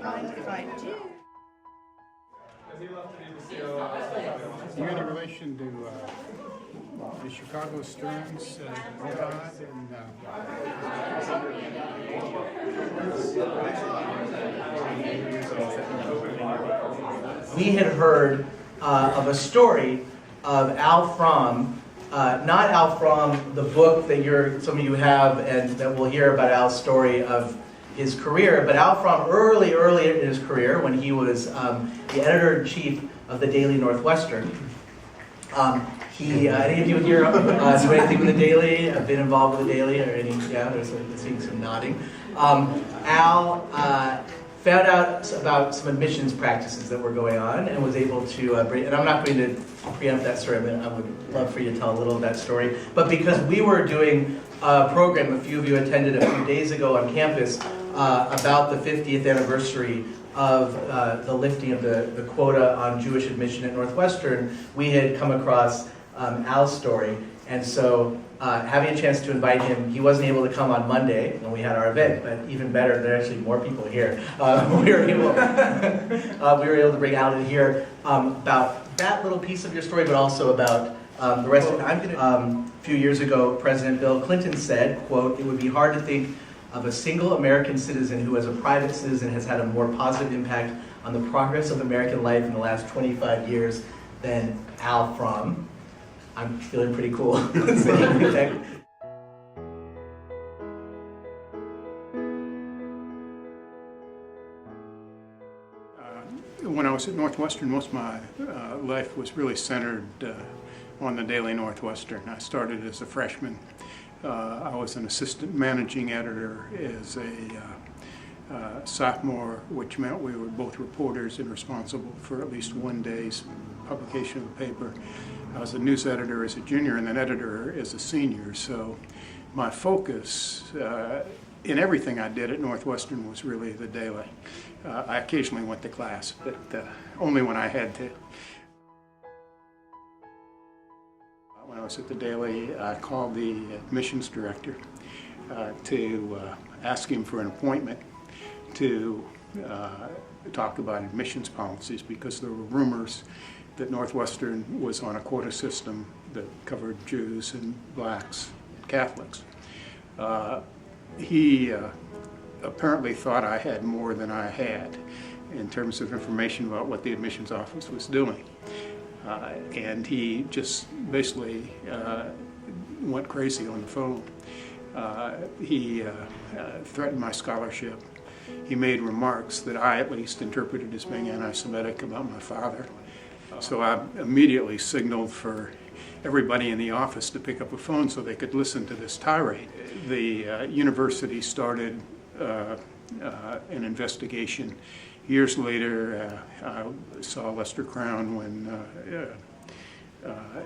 Mind if I do? You in relation to the Chicago Stearns God We had heard of a story of Al Fromm, not Al Fromm, the book that some of you have, and that we'll hear about Al's story of his career, but Al Fromm early in his career, when he was the editor-in-chief of the Daily Northwestern. Any of you here do anything with the Daily? Have been involved with the Daily, or any? Yeah, there's seeing some nodding. Al found out about some admissions practices that were going on, and was able to bring. And I'm not going to preempt that story. I would love for you to tell a little of that story. But because we were doing a program, a few of you attended a few days ago on campus about the 50th anniversary of the lifting of the quota on Jewish admission at Northwestern, we had come across Al's story, and so having a chance to invite him, he wasn't able to come on Monday when we had our event, but even better, there are actually more people here. We were able to bring Al in here about that little piece of your story, but also about the rest of it. A few years ago, President Bill Clinton said, quote, "It would be hard to think of a single American citizen who as a private citizen has had a more positive impact on the progress of American life in the last 25 years than Al Fromm." I'm feeling pretty cool. When I was at Northwestern, most of my life was really centered on the Daily Northwestern. I started as a freshman. I was an assistant managing editor as a sophomore, which meant we were both reporters and responsible for at least one day's publication of the paper. I was a news editor as a junior and an editor as a senior, so my focus in everything I did at Northwestern was really the Daily. I occasionally went to class, but only when I had to. When I was at the Daily, I called the admissions director to ask him for an appointment to talk about admissions policies, because there were rumors that Northwestern was on a quota system that covered Jews and blacks, Catholics. He apparently thought I had more than I had in terms of information about what the admissions office was doing. And he just basically went crazy on the phone. He threatened my scholarship. He made remarks that I at least interpreted as being anti-Semitic about my father. So I immediately signaled for everybody in the office to pick up a phone so they could listen to this tirade. The university started an investigation. Years later, I saw Lester Crown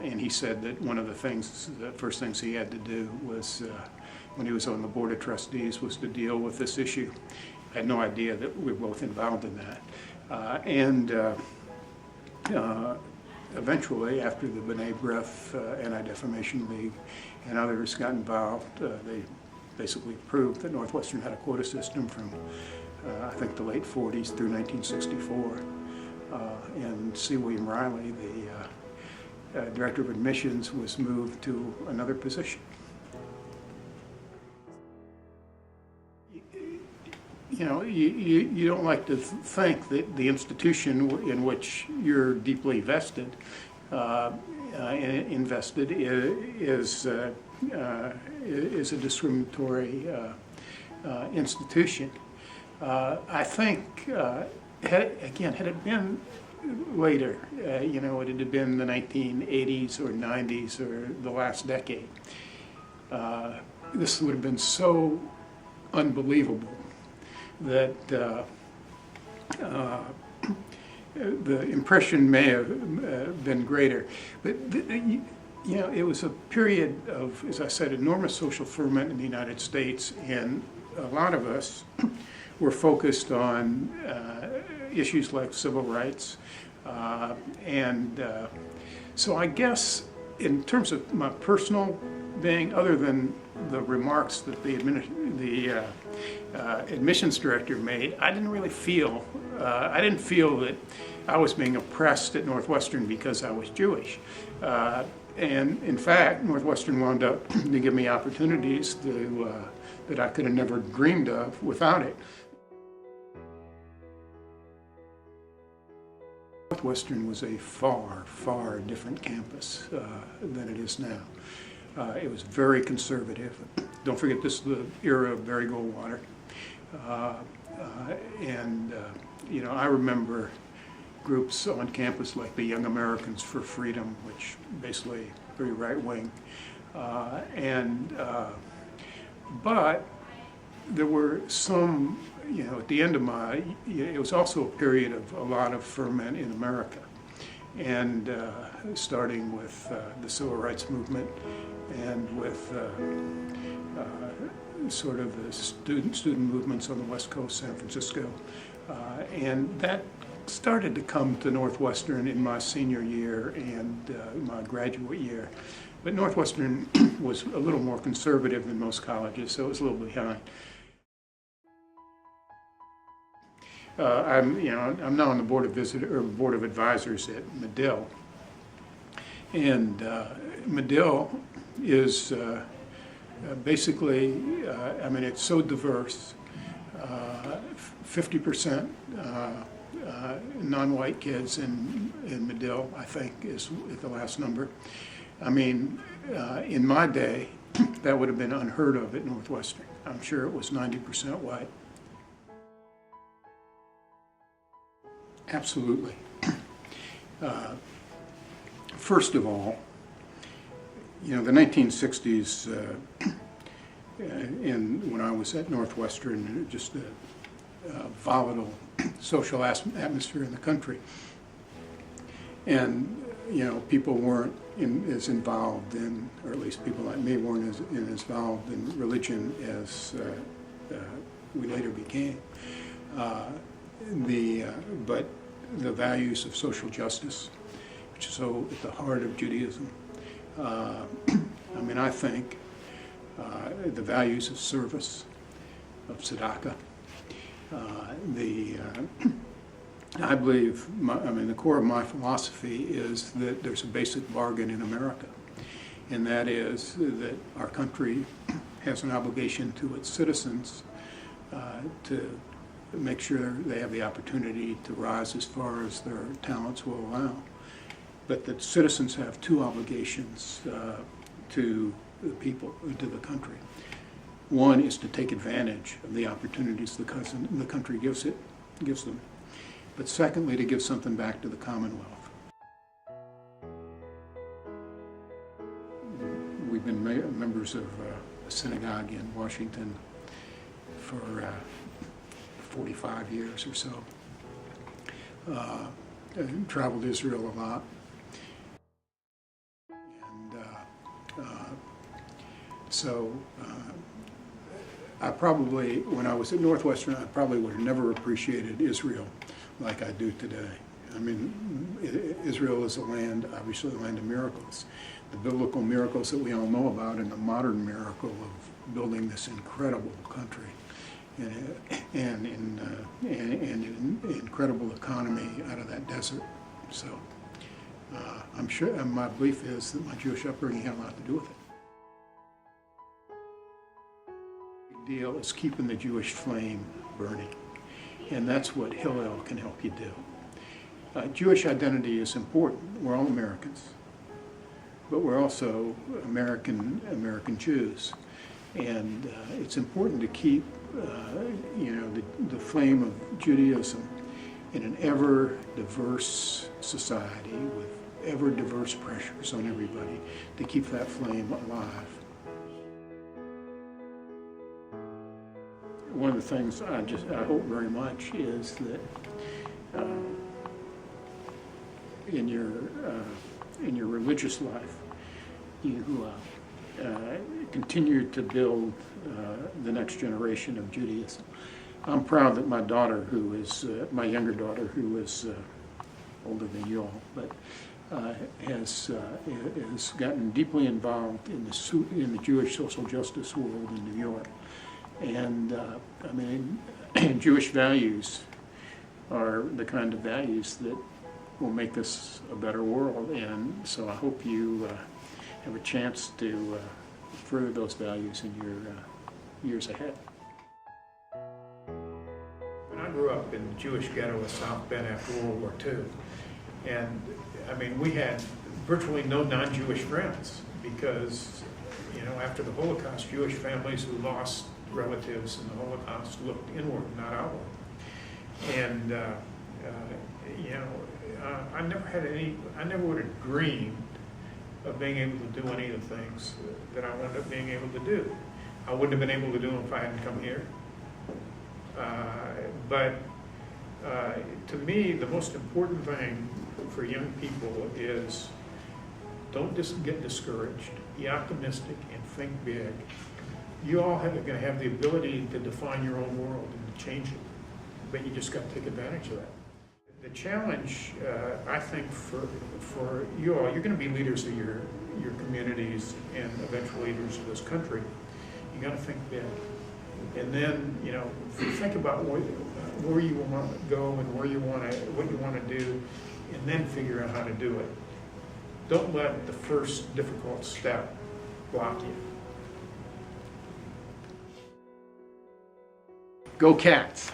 and he said that one of the first things he had to do was, when he was on the board of trustees, was to deal with this issue. I had no idea that we were both involved in that. Eventually, after the B'nai B'rith Anti-Defamation League and others got involved, they basically proved that Northwestern had a quota system from I think the late 40s through 1964. And C. William Riley, the director of admissions, was moved to another position. You know, you don't like to think that the institution in which you're deeply invested is a discriminatory institution. I think, had it been later, it had been the 1980s or 90s or the last decade, this would have been so unbelievable that the impression may have been greater. But it was a period of, as I said, enormous social ferment in the United States, and a lot of us were focused on issues like civil rights. So I guess in terms of my personal being, other than the remarks that the admissions director made, I didn't really feel, I didn't feel that I was being oppressed at Northwestern because I was Jewish. And in fact, Northwestern wound up to give me opportunities that I could have never dreamed of without it. Northwestern was a far, far different campus than it is now. It was very conservative. Don't forget, this is the era of Barry Goldwater. You know, I remember groups on campus like the Young Americans for Freedom, which basically very right-wing. But there were some, you know, at the end of it was also a period of a lot of ferment in America. And starting with the Civil Rights Movement and with sort of the student movements on the West Coast, San Francisco. And that started to come to Northwestern in my senior year and my graduate year. But Northwestern was a little more conservative than most colleges, so it was a little behind. I'm now on the board of advisors at Medill, and Medill is basically, I mean, it's so diverse. 50% non-white kids in Medill, I think, is the last number. I mean, in my day, that would have been unheard of at Northwestern. I'm sure it was 90% white. Absolutely. First of all, you know, the 1960s, and when I was at Northwestern, just a volatile social atmosphere in the country. And, you know, people weren't as involved in, or at least people like me weren't as involved in religion as we later became. But the values of social justice, which is so at the heart of Judaism. I mean, I think the values of service, of tzedakah. I believe, the core of my philosophy is that there's a basic bargain in America, and that is that our country has an obligation to its citizens to make sure they have the opportunity to rise as far as their talents will allow. But that citizens have two obligations to the people, to the country. One is to take advantage of the opportunities the country gives them. But secondly, to give something back to the Commonwealth. We've been members of a synagogue in Washington for 45 years or so. Traveled Israel a lot. I probably, when I was at Northwestern, I probably would have never appreciated Israel like I do today. I mean, Israel is a land, obviously a land of miracles. The biblical miracles that we all know about, and the modern miracle of building this incredible country, and an incredible economy out of that desert. So I'm sure, and my belief is that my Jewish upbringing had a lot to do with it. The deal is keeping the Jewish flame burning, and that's what Hillel can help you do. Jewish identity is important. We're all Americans, but we're also American Jews, and it's important to keep the flame of Judaism in an ever diverse society with ever diverse pressures on everybody, to keep that flame alive. One of the things I hope very much is that in your religious life, you continue to build the next generation of Judaism. I'm proud that my daughter, my younger daughter, who is older than you all, but has gotten deeply involved in the Jewish social justice world in New York. And I mean, Jewish values are the kind of values that will make this a better world. And so I hope you have a chance to further those values in your years ahead. When I grew up in the Jewish ghetto of South Bend after World War II, and I mean, we had virtually no non-Jewish friends because, you know, after the Holocaust, Jewish families who lost relatives in the Holocaust looked inward, not outward. And, you know, I never would have dreamed of being able to do any of the things that I wound up being able to do. I wouldn't have been able to do them if I hadn't come here. But to me, the most important thing for young people is don't just get discouraged, be optimistic and think big. You all are going to have the ability to define your own world and to change it, but you just got to take advantage of that. The challenge, I think, for you all, you're going to be leaders of your communities and eventual leaders of this country. You got to think big, and then, you know, think about where you want to go and what you want to do, and then figure out how to do it. Don't let the first difficult step block you. Go Cats!